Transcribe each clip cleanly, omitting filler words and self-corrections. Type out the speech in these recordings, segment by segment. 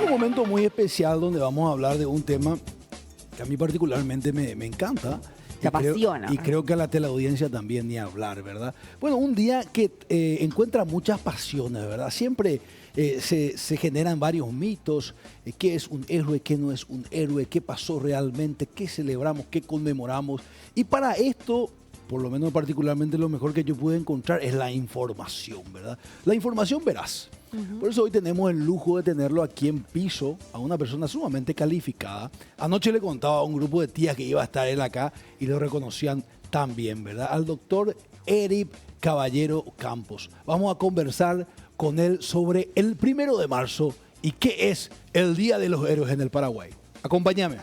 un momento muy especial donde vamos a hablar de un tema que a mí particularmente me encanta. Te apasiona. Y creo que a la teleaudiencia también ni hablar, ¿verdad? Bueno, un día que encuentra muchas pasiones, ¿verdad? Siempre se generan varios mitos. ¿Qué es un héroe? ¿Qué no es un héroe? ¿Qué pasó realmente? ¿Qué celebramos? ¿Qué conmemoramos? Y para esto, por lo menos particularmente, lo mejor que yo pude encontrar es la información, ¿verdad? La información veraz. Por eso hoy tenemos el lujo de tenerlo aquí en piso, a una persona sumamente calificada. Anoche le contaba a un grupo de tías que iba a estar él acá y lo reconocían también, ¿verdad? Al doctor Eric Caballero Campos. Vamos a conversar con él sobre el 1 de marzo y qué es el Día de los Héroes en el Paraguay. Acompáñame.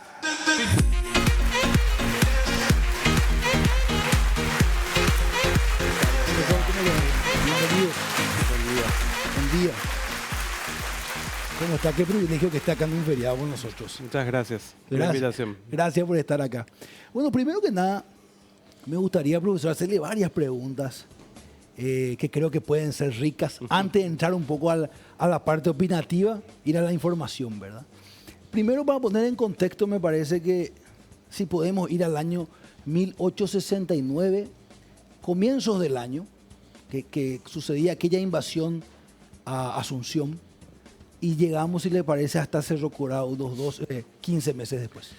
Buen día. ¿Cómo está? Qué privilegio que esté acá en un feriado con nosotros. Muchas gracias por la invitación. Gracias por estar acá. Bueno, primero que nada, me gustaría, profesor, hacerle varias preguntas que creo que pueden ser ricas antes de entrar un poco a la parte opinativa, ir a la información, ¿verdad? Primero, para poner en contexto, me parece que si podemos ir al año 1869, comienzos del año, que sucedía aquella invasión a Asunción, y llegamos, si le parece, hasta Cerro Corá unos 15 meses después.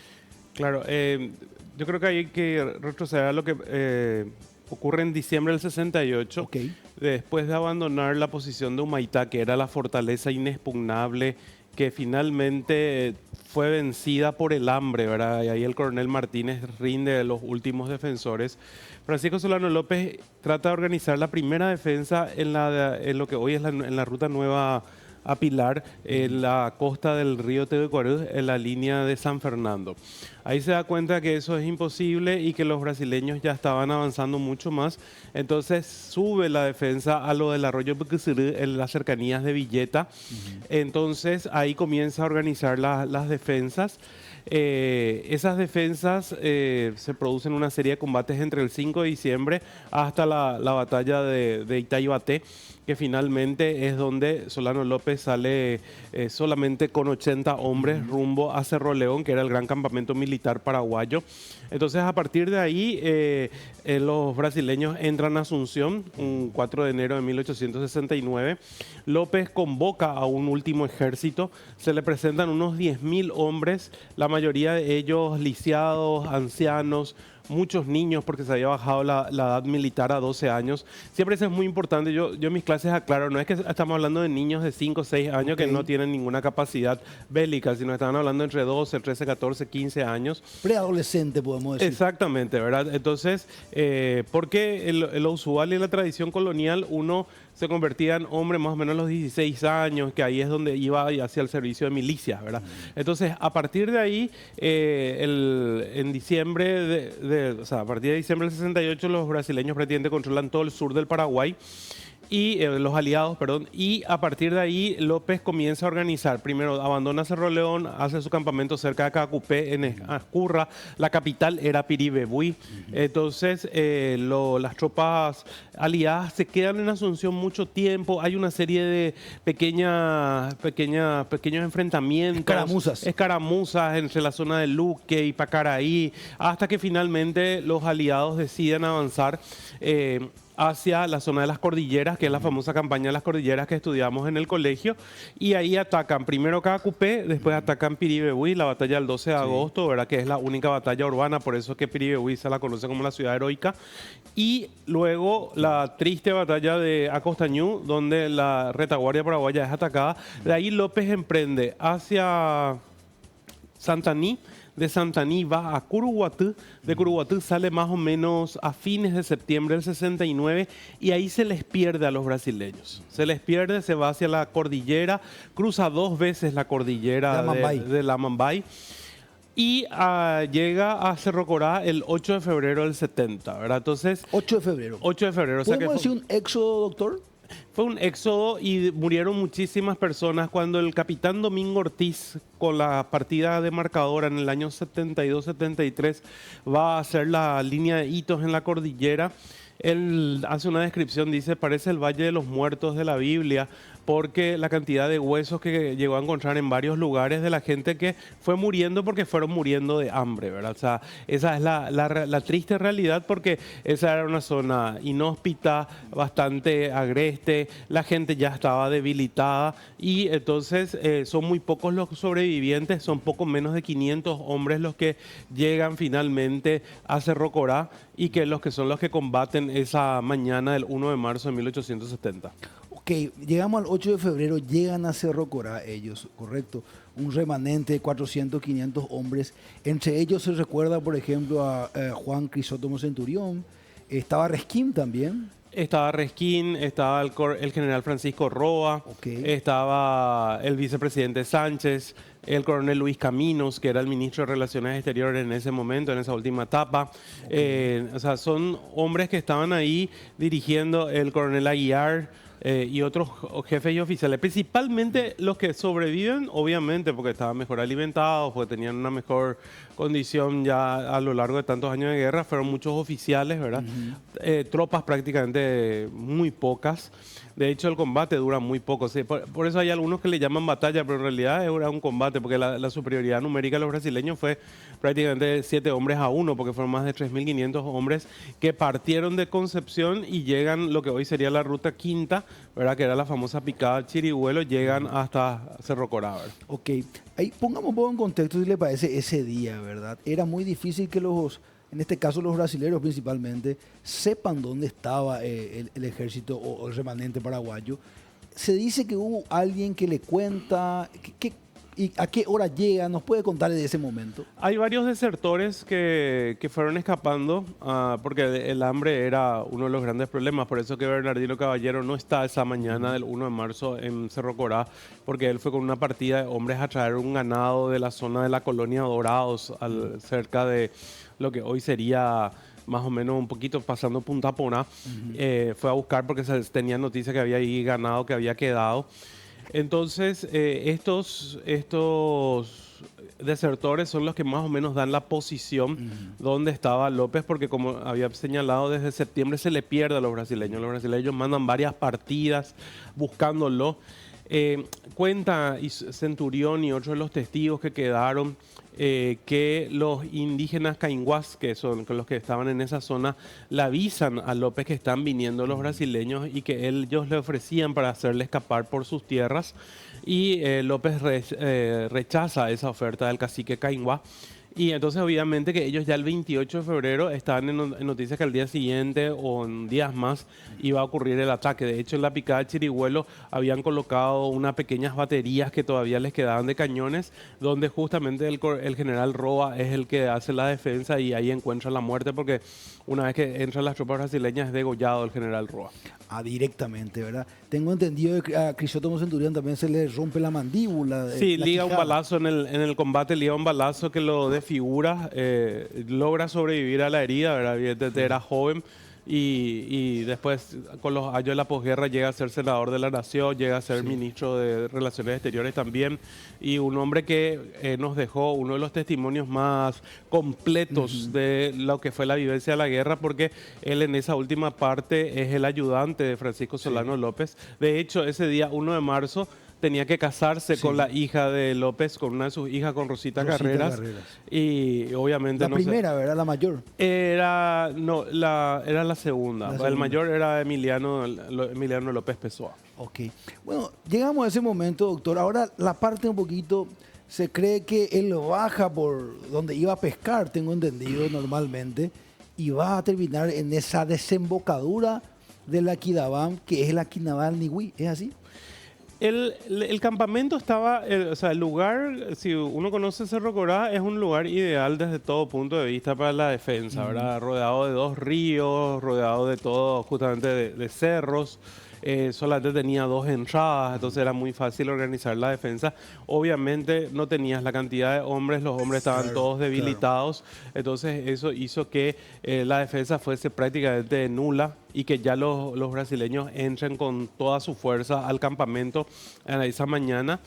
Claro, yo creo que hay que retroceder a lo que ocurre en diciembre del 68, Okay. después de abandonar la posición de Humaitá, que era la fortaleza inexpugnable, que finalmente fue vencida por el hambre, ¿verdad? Y ahí el coronel Martínez rinde de los últimos defensores. Francisco Solano López trata de organizar la primera defensa en lo que hoy es en la ruta nueva a Pilar, en la costa del río Teguecuarú, en la línea de San Fernando. Ahí se da cuenta que eso es imposible y que los brasileños ya estaban avanzando mucho más. Entonces sube la defensa a lo del arroyo Puquisirí, en las cercanías de Villeta. Entonces ahí comienza a organizar las defensas. Esas defensas se producen una serie de combates entre el 5 de diciembre hasta la batalla de Itaibaté, que finalmente es donde Solano López sale solamente con 80 hombres rumbo a Cerro León, que era el gran campamento militar paraguayo. Entonces, a partir de ahí, los brasileños entran a Asunción, un 4 de enero de 1869. López convoca a un último ejército, se le presentan unos 10.000 hombres, la mayoría de ellos lisiados, ancianos, muchos niños, porque se había bajado la edad militar a 12 años. Siempre eso es muy importante. Yo en mis clases aclaro, no es que estamos hablando de niños de 5 o 6 años que no tienen ninguna capacidad bélica, sino están hablando entre 12, 13, 14, 15 años. Preadolescente, podemos decir. Exactamente, ¿verdad? Entonces, porque lo usual en la tradición colonial, uno se convertía en hombre más o menos a los 16 años, que ahí es donde iba hacia el servicio de milicias, ¿verdad? Entonces, a partir de ahí, en diciembre, a partir de diciembre del 68, los brasileños prácticamente controlan todo el sur del Paraguay. Y los aliados, perdón, y a partir de ahí López comienza a organizar. Primero abandona Cerro León, hace su campamento cerca de Cacupé, en Ascurra. La capital era Piribebuy. Entonces las tropas aliadas se quedan en Asunción mucho tiempo. Hay una serie de pequeños enfrentamientos. Escaramuzas entre la zona de Luque y Pacaraí, hasta que finalmente los aliados deciden avanzar hacia la zona de las cordilleras, que es la famosa campaña de las cordilleras que estudiamos en el colegio, y ahí atacan primero Cacupé, después atacan Piribebuy, la batalla del 12 de agosto, ¿verdad? Que es la única batalla urbana, por eso es que Piribebuy se la conoce como la ciudad heroica, y luego la triste batalla de Acostañú, donde la retaguardia paraguaya es atacada. De ahí López emprende hacia Santaní. De Santaní va a Curuguatú, de Curuguatú sale más o menos a fines de septiembre del 69 y ahí se les pierde a los brasileños. Se les pierde, se va hacia la cordillera, cruza 2 veces la cordillera de la Mambay y llega a Cerro Corá el 8 de febrero del 70, ¿verdad? Entonces, 8 de febrero. 8 de febrero. ¿Podemos decir un éxodo, doctor? Fue un éxodo y murieron muchísimas personas cuando el capitán Domingo Ortiz, con la partida demarcadora en el año 72-73, va a hacer la línea de hitos en la cordillera. Él hace una descripción, dice, parece el Valle de los Muertos de la Biblia, porque la cantidad de huesos que llegó a encontrar en varios lugares de la gente que fue muriendo porque fueron muriendo de hambre, ¿verdad? O sea, esa es la triste realidad, porque esa era una zona inhóspita, bastante agreste, la gente ya estaba debilitada y entonces son muy pocos los sobrevivientes, son poco menos de 500 hombres los que llegan finalmente a Cerro Corá y que son los que combaten esa mañana del 1 de marzo de 1870. Ok, llegamos al 8 de febrero, llegan a Cerro Corá ellos, correcto. Un remanente de 400, 500 hombres. Entre ellos se recuerda, por ejemplo, a Juan Crisóstomo Centurión. Estaba Resquín también. Estaba Resquín, estaba el general Francisco Roa, Ok. estaba el vicepresidente Sánchez, el coronel Luis Caminos, que era el ministro de Relaciones Exteriores en ese momento, en esa última etapa. O sea, son hombres que estaban ahí dirigiendo, el coronel Aguiar. Y otros jefes y oficiales, principalmente los que sobreviven, obviamente, porque estaban mejor alimentados, porque tenían una mejor condición ya a lo largo de tantos años de guerra, fueron muchos oficiales, ¿verdad? Tropas prácticamente muy pocas. De hecho, el combate dura muy poco. Sí, por eso hay algunos que le llaman batalla, pero en realidad era un combate, porque la superioridad numérica de los brasileños fue prácticamente 7 hombres a 1, porque fueron más de 3.500 hombres que partieron de Concepción y llegan lo que hoy sería la ruta quinta, ¿verdad? Que era la famosa picada Chirihuelo, llegan hasta Cerro Corá, ¿verdad? Ok, ahí pongamos un poco en contexto si le parece ese día, ¿verdad? Era muy difícil que en este caso los brasileños principalmente, sepan dónde estaba el ejército o el remanente paraguayo. Se dice que hubo alguien que le cuenta y a qué hora llega. ¿Nos puede contar de ese momento? Hay varios desertores que fueron escapando porque el hambre era uno de los grandes problemas. Por eso que Bernardino Caballero no está esa mañana del 1 de marzo en Cerro Corá, porque él fue con una partida de hombres a traer un ganado de la zona de la colonia Dorados, cerca de lo que hoy sería más o menos un poquito pasando Punta Poná. Fue a buscar porque se tenía noticia que había ahí ganado que había quedado. Entonces, estos desertores son los que más o menos dan la posición donde estaba López, porque como había señalado, desde septiembre se le pierde a los brasileños. Los brasileños mandan varias partidas buscándolo. Cuenta Centurión y otros de los testigos que quedaron que los indígenas cainguás, que son los que estaban en esa zona, le avisan a López que están viniendo los brasileños y que ellos le ofrecían para hacerle escapar por sus tierras. Y López rechaza esa oferta del cacique cainguá. Y entonces obviamente que ellos ya el 28 de febrero estaban en noticias que al día siguiente o en días más iba a ocurrir el ataque. De hecho, en la picada de Chirihuelo habían colocado unas pequeñas baterías que todavía les quedaban de cañones, donde justamente el general Roa es el que hace la defensa y ahí encuentra la muerte, porque una vez que entran las tropas brasileñas es degollado el general Roa. Directamente, ¿verdad? Tengo entendido que a Crisóstomo Centurión también se le rompe la mandíbula. Sí, liga quijada. un balazo en el combate, liga un balazo que lo desfigura, logra sobrevivir a la herida, ¿verdad? Evidentemente era joven y después con los años de la posguerra llega a ser senador de la nación, llega a ser ministro de Relaciones Exteriores también, y un hombre que nos dejó uno de los testimonios más completos de lo que fue la vivencia de la guerra, porque él en esa última parte es el ayudante de Francisco Solano López. De hecho, ese día 1 de marzo tenía que casarse con la hija de López, con una de sus hijas, con Rosita Carreras. Y obviamente la primera, ¿verdad? La mayor. Era la segunda. El mayor era Emiliano López Pessoa. Ok. Bueno, llegamos a ese momento, doctor. Ahora la parte un poquito, se cree que él baja por donde iba a pescar, tengo entendido normalmente, y va a terminar en esa desembocadura de la Quidabam, que es la Quinabal Nihui. ¿Es así? El campamento estaba, o sea, el lugar, si uno conoce Cerro Corá, es un lugar ideal desde todo punto de vista para la defensa, ¿verdad? Rodeado de 2 ríos, rodeado de todo, justamente de cerros. Solamente tenía 2 entradas, entonces era muy fácil organizar la defensa. Obviamente no tenías la cantidad de hombres, los hombres estaban todos debilitados, entonces eso hizo que la defensa fuese prácticamente nula y que ya los brasileños entren con toda su fuerza al campamento en esa mañana.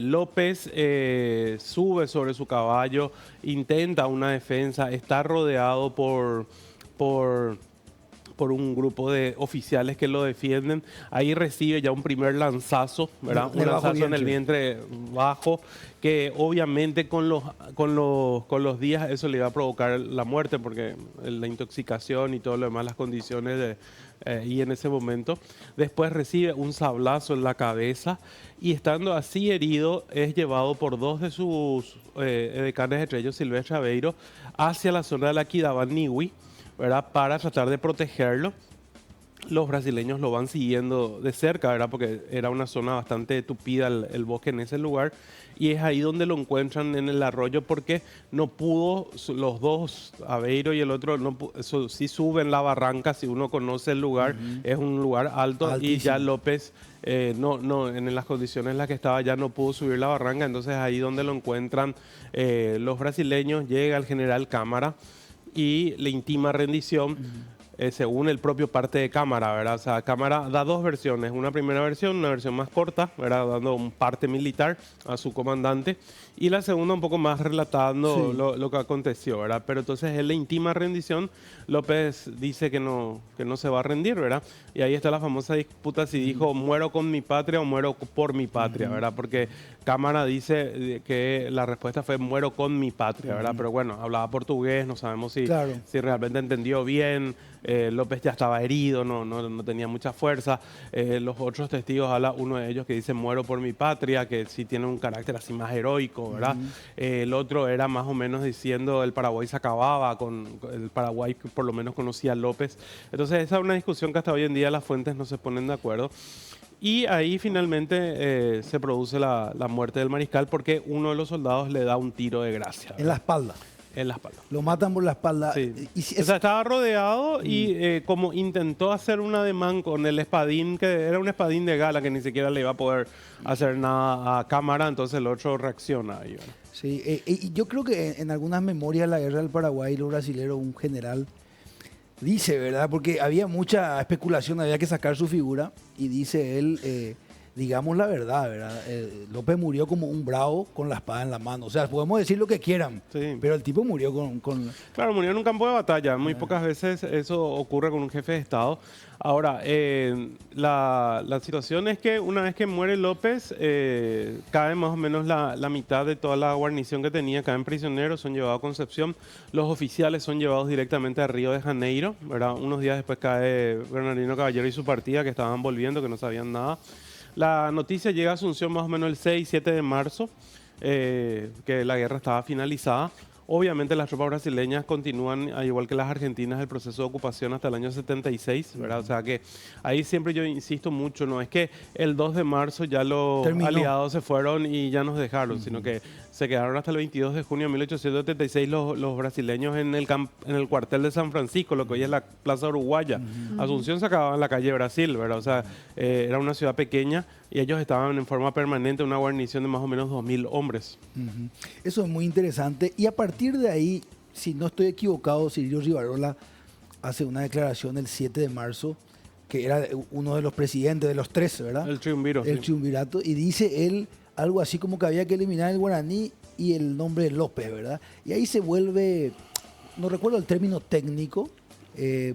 López sube sobre su caballo, intenta una defensa, está rodeado por por un grupo de oficiales que lo defienden. Ahí recibe ya un primer lanzazo, ¿verdad? Un lanzazo en el vientre bajo, que obviamente con los días eso le iba a provocar la muerte, porque la intoxicación y todo lo demás, las condiciones y en ese momento. Después recibe un sablazo en la cabeza y estando así herido es llevado por dos de sus edecanes, entre ellos Silvestre Aveiro, hacia la zona de la Quidabaniwi, ¿verdad? Para tratar de protegerlo. Los brasileños lo van siguiendo de cerca, ¿verdad? Porque era una zona bastante tupida el bosque en ese lugar. Y es ahí donde lo encuentran en el arroyo porque no pudo, los dos, Aveiro y el otro, no, sí suben la barranca, si uno conoce el lugar, es un lugar alto. Altísimo. Y ya López, en las condiciones en las que estaba, ya no pudo subir la barranca. Entonces ahí donde lo encuentran los brasileños, llega el general Cámara y le intima rendición. Según el propio parte de Cámara, ¿verdad? O sea, Cámara da dos versiones, una primera versión, una versión más corta, ¿verdad? Dando un parte militar a su comandante, y la segunda un poco más relatando lo que aconteció, ¿verdad? Pero entonces él le intima rendición, López dice que no se va a rendir, ¿verdad? Y ahí está la famosa disputa si dijo muero con mi patria o muero por mi patria, ¿verdad? Porque Cámara dice que la respuesta fue muero con mi patria, ¿verdad? Pero bueno, hablaba portugués, no sabemos si realmente entendió bien. López ya estaba herido, no tenía mucha fuerza. Los otros testigos, habla uno de ellos que dice muero por mi patria, que sí tiene un carácter así más heroico, ¿verdad? El otro era más o menos diciendo el Paraguay se acababa, con el Paraguay que por lo menos conocía a López. Entonces esa es una discusión que hasta hoy en día las fuentes no se ponen de acuerdo. Y ahí finalmente se produce la muerte del mariscal porque uno de los soldados le da un tiro de gracia, ¿verdad? En la espalda. En la espalda. Lo matan por la espalda. Sí. O sea, estaba rodeado y como intentó hacer un ademán con el espadín, que era un espadín de gala que ni siquiera le iba a poder hacer nada a Cámara, entonces el otro reacciona ahí, ¿verdad? Sí, y yo creo que en algunas memorias de la guerra del Paraguay, los brasileños, un general dice, ¿verdad? Porque había mucha especulación, había que sacar su figura, y dice él... digamos la verdad, ¿verdad? López murió como un bravo con la espada en la mano. O sea, podemos decir lo que quieran, pero el tipo murió con... Claro, murió en un campo de batalla. Muy pocas veces eso ocurre con un jefe de Estado. Ahora, la situación es que una vez que muere López, cae más o menos la mitad de toda la guarnición que tenía, caen prisioneros, son llevados a Concepción. Los oficiales son llevados directamente a Río de Janeiro, ¿verdad? Unos días después cae Bernardino Caballero y su partida, que estaban volviendo, que no sabían nada. La noticia llega a Asunción más o menos el 6-7 de marzo, que la guerra estaba finalizada. Obviamente las tropas brasileñas continúan, al igual que las argentinas, el proceso de ocupación hasta el año 76, ¿verdad? O sea que ahí siempre yo insisto mucho, no es que el 2 de marzo ya los aliados se fueron y ya nos dejaron, sino que se quedaron hasta el 22 de junio de 1876 los brasileños en el cuartel de San Francisco, lo que hoy es la Plaza Uruguaya. Asunción se acababa en la calle Brasil, ¿verdad? O sea, era una ciudad pequeña y ellos estaban en forma permanente, una guarnición de más o menos 2.000 hombres. Eso es muy interesante. Y a partir de ahí, si no estoy equivocado, Cirio Rivarola hace una declaración el 7 de marzo, que era uno de los presidentes de los tres, ¿verdad? El triunviro. El triunvirato. Y dice él algo así como que había que eliminar el guaraní y el nombre de López, ¿verdad? Y ahí se vuelve, no recuerdo el término técnico,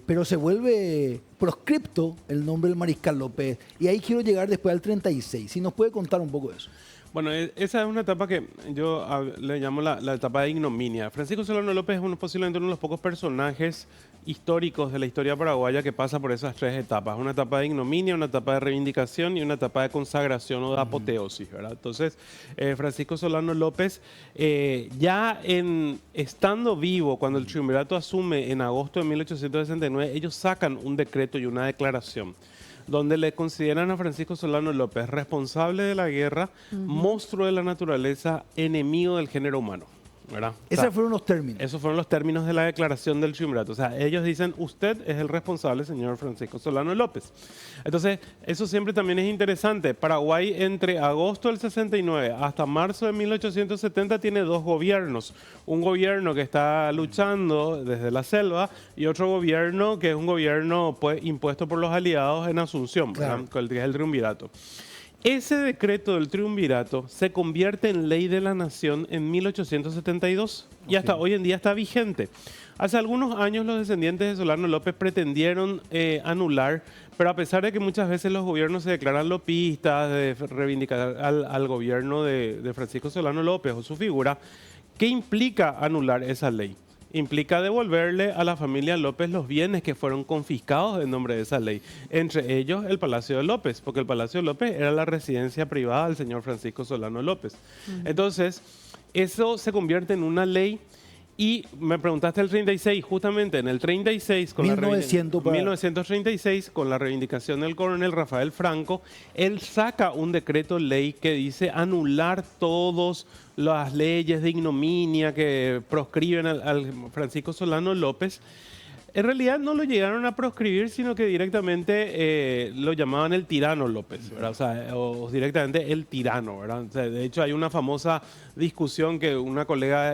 pero se vuelve proscripto el nombre del mariscal López. Y ahí quiero llegar después al 36. Si nos puede contar un poco de eso. Bueno, esa es una etapa que yo le llamo la etapa de ignominia. Francisco Solano López es posiblemente uno de los pocos personajes históricos de la historia paraguaya que pasa por esas tres etapas. Una etapa de ignominia, una etapa de reivindicación y una etapa de consagración o de apoteosis, ¿verdad? Entonces, Francisco Solano López, ya estando vivo, cuando el triunvirato asume en agosto de 1869, ellos sacan un decreto y una declaración donde le consideran a Francisco Solano López responsable de la guerra, monstruo de la naturaleza, enemigo del género humano, ¿verdad? Esos fueron los términos. Esos fueron los términos de la declaración del triunvirato. O sea, ellos dicen, usted es el responsable, señor Francisco Solano López. Entonces, eso siempre también es interesante. Paraguay, entre agosto del 69 hasta marzo de 1870, tiene dos gobiernos. Un gobierno que está luchando desde la selva y otro gobierno que es un gobierno impuesto por los aliados en Asunción, claro, que es el triunvirato. Ese decreto del triunvirato se convierte en ley de la nación en 1872 y hasta hoy en día está vigente. Hace algunos años los descendientes de Solano López pretendieron anular, pero a pesar de que muchas veces los gobiernos se declaran lopistas, de reivindicar al gobierno de Francisco Solano López o su figura, ¿qué implica anular esa ley? Implica devolverle a la familia López los bienes que fueron confiscados en nombre de esa ley, entre ellos el Palacio de López, porque el Palacio de López era la residencia privada del señor Francisco Solano López. Entonces, eso se convierte en una ley. Y me preguntaste el 36, justamente en el 36, con 1936, con la reivindicación del coronel Rafael Franco, él saca un decreto ley que dice anular todas las leyes de ignominia que proscriben al Francisco Solano López. En realidad no lo llegaron a proscribir, sino que directamente lo llamaban el tirano López, ¿verdad? O sea, o directamente el tirano, ¿verdad? O sea, de hecho, hay una famosa discusión que una colega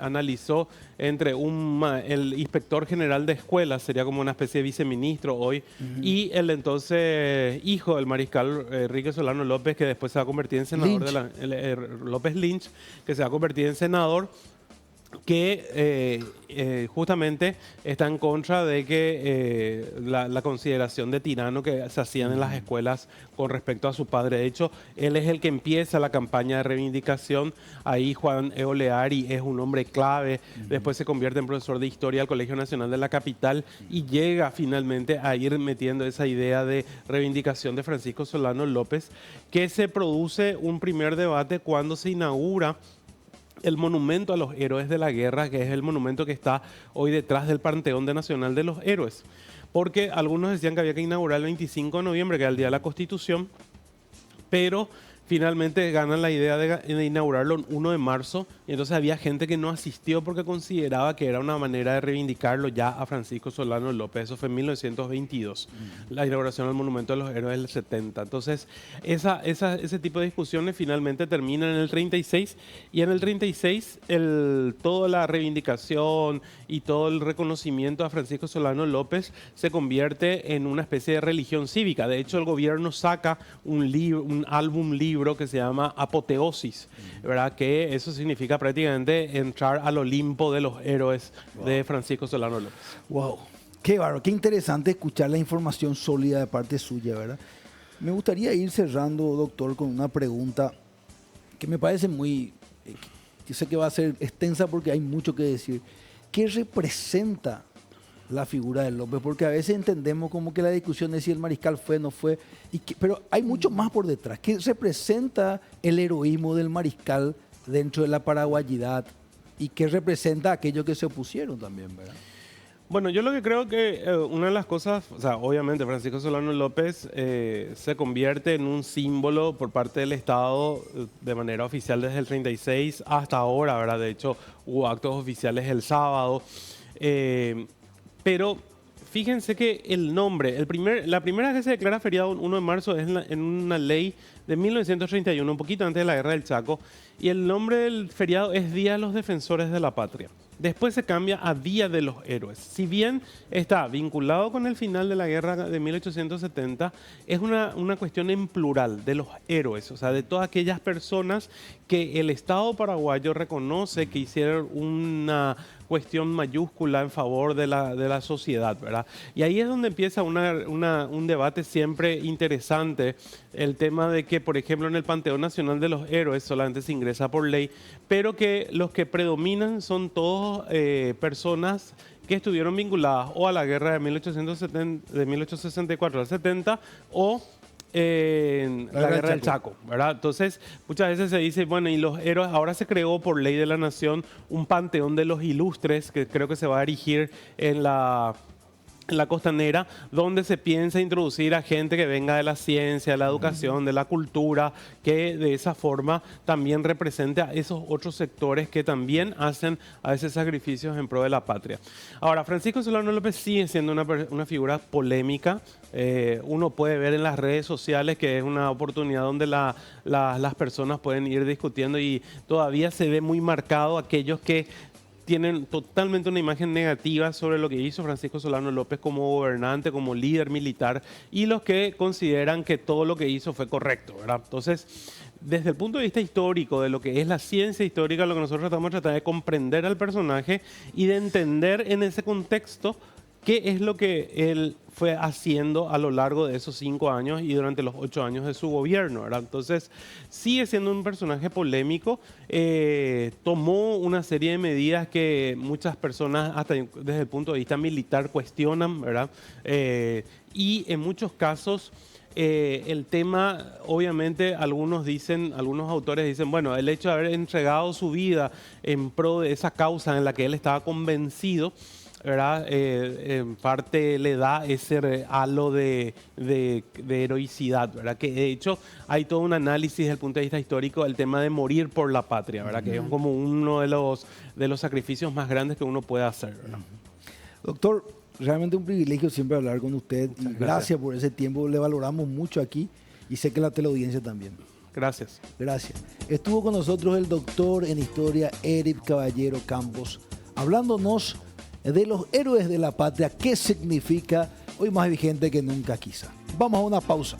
analizó entre el inspector general de escuelas, sería como una especie de viceministro hoy, y el entonces hijo del mariscal Enrique Solano López, que después se va a convertir en senador, López Lynch, que se va a convertir en senador, que justamente está en contra de que la consideración de tirano que se hacían en las escuelas con respecto a su padre. De hecho, él es el que empieza la campaña de reivindicación. Ahí Juan Oleari es un hombre clave. Después se convierte en profesor de historia al Colegio Nacional de la Capital y llega finalmente a ir metiendo esa idea de reivindicación de Francisco Solano López, que se produce un primer debate cuando se inaugura el monumento a los héroes de la guerra, que es el monumento que está hoy detrás del Panteón Nacional de los Héroes. Porque algunos decían que había que inaugurar el 25 de noviembre, que era el Día de la Constitución, pero finalmente ganan la idea de inaugurarlo el 1 de marzo, y entonces había gente que no asistió porque consideraba que era una manera de reivindicarlo ya a Francisco Solano López. Eso fue en 1922, la inauguración del Monumento a los Héroes del 70. Entonces, ese tipo de discusiones finalmente terminan en el 36, y en el 36 toda la reivindicación y todo el reconocimiento a Francisco Solano López se convierte en una especie de religión cívica. De hecho, el gobierno saca un álbum libro que se llama Apoteosis, ¿verdad? Que eso significa prácticamente entrar al Olimpo de los héroes de Francisco Solano López. Wow, qué bárbaro, qué interesante escuchar la información sólida de parte suya, ¿verdad? Me gustaría ir cerrando, doctor, con una pregunta que me parece muy, yo sé que va a ser extensa porque hay mucho que decir. ¿Qué representa la figura de López? Porque a veces entendemos como que la discusión es si el mariscal fue o no fue, pero hay mucho más por detrás. ¿Qué representa el heroísmo del mariscal dentro de la paraguayidad? ¿Y qué representa aquellos que se opusieron también, verdad? Bueno, yo lo que creo que una de las cosas, o sea, obviamente Francisco Solano López se convierte en un símbolo por parte del Estado de manera oficial desde el 36 hasta ahora, ¿verdad? De hecho, hubo actos oficiales el sábado. Pero fíjense que el nombre, la primera vez que se declara feriado el 1 de marzo es en una ley de 1931, un poquito antes de la Guerra del Chaco, y el nombre del feriado es Día de los Defensores de la Patria. Después se cambia a Día de los Héroes. Si bien está vinculado con el final de la guerra de 1870, es una cuestión en plural de los héroes, o sea, de todas aquellas personas que el Estado paraguayo reconoce que hicieron una cuestión mayúscula en favor de la sociedad, ¿verdad? Y ahí es donde empieza un debate siempre interesante, el tema de que, por ejemplo, en el Panteón Nacional de los Héroes solamente se ingresa por ley, pero que los que predominan son todos personas que estuvieron vinculadas o a la guerra de 1864 al 70 o la guerra del Chaco, ¿verdad? Entonces, muchas veces se dice, bueno, y los héroes, ahora se creó por ley de la nación un panteón de los ilustres, que creo que se va a erigir en la costanera, donde se piensa introducir a gente que venga de la ciencia, de la educación, de la cultura, que de esa forma también represente a esos otros sectores que también hacen a veces sacrificios en pro de la patria. Ahora, Francisco Solano López sigue siendo una figura polémica. Uno puede ver en las redes sociales que es una oportunidad donde las personas pueden ir discutiendo, y todavía se ve muy marcado aquellos que tienen totalmente una imagen negativa sobre lo que hizo Francisco Solano López como gobernante, como líder militar, y los que consideran que todo lo que hizo fue correcto, ¿verdad? Entonces, desde el punto de vista histórico, de lo que es la ciencia histórica, lo que nosotros tratamos de tratar de comprender al personaje y de entender en ese contexto qué es lo que él fue haciendo a lo largo de esos 5 años y durante los 8 años de su gobierno, ¿verdad? Entonces, sigue siendo un personaje polémico, tomó una serie de medidas que muchas personas, hasta desde el punto de vista militar, cuestionan, ¿verdad? Y en muchos casos, el tema, obviamente, algunos autores dicen, bueno, el hecho de haber entregado su vida en pro de esa causa en la que él estaba convencido, ¿verdad? En parte le da ese halo de heroicidad, ¿verdad? Que de hecho hay todo un análisis desde el punto de vista histórico del tema de morir por la patria, ¿verdad? Que es como uno de los sacrificios más grandes que uno puede hacer, ¿verdad? Doctor, realmente un privilegio siempre hablar con usted. Y gracias por ese tiempo, le valoramos mucho aquí y sé que la teleaudiencia también. Gracias. Gracias. Estuvo con nosotros el doctor en historia Eric Caballero Campos, hablándonos de los héroes de la patria, qué significa, hoy más vigente que nunca quizá. Vamos a una pausa.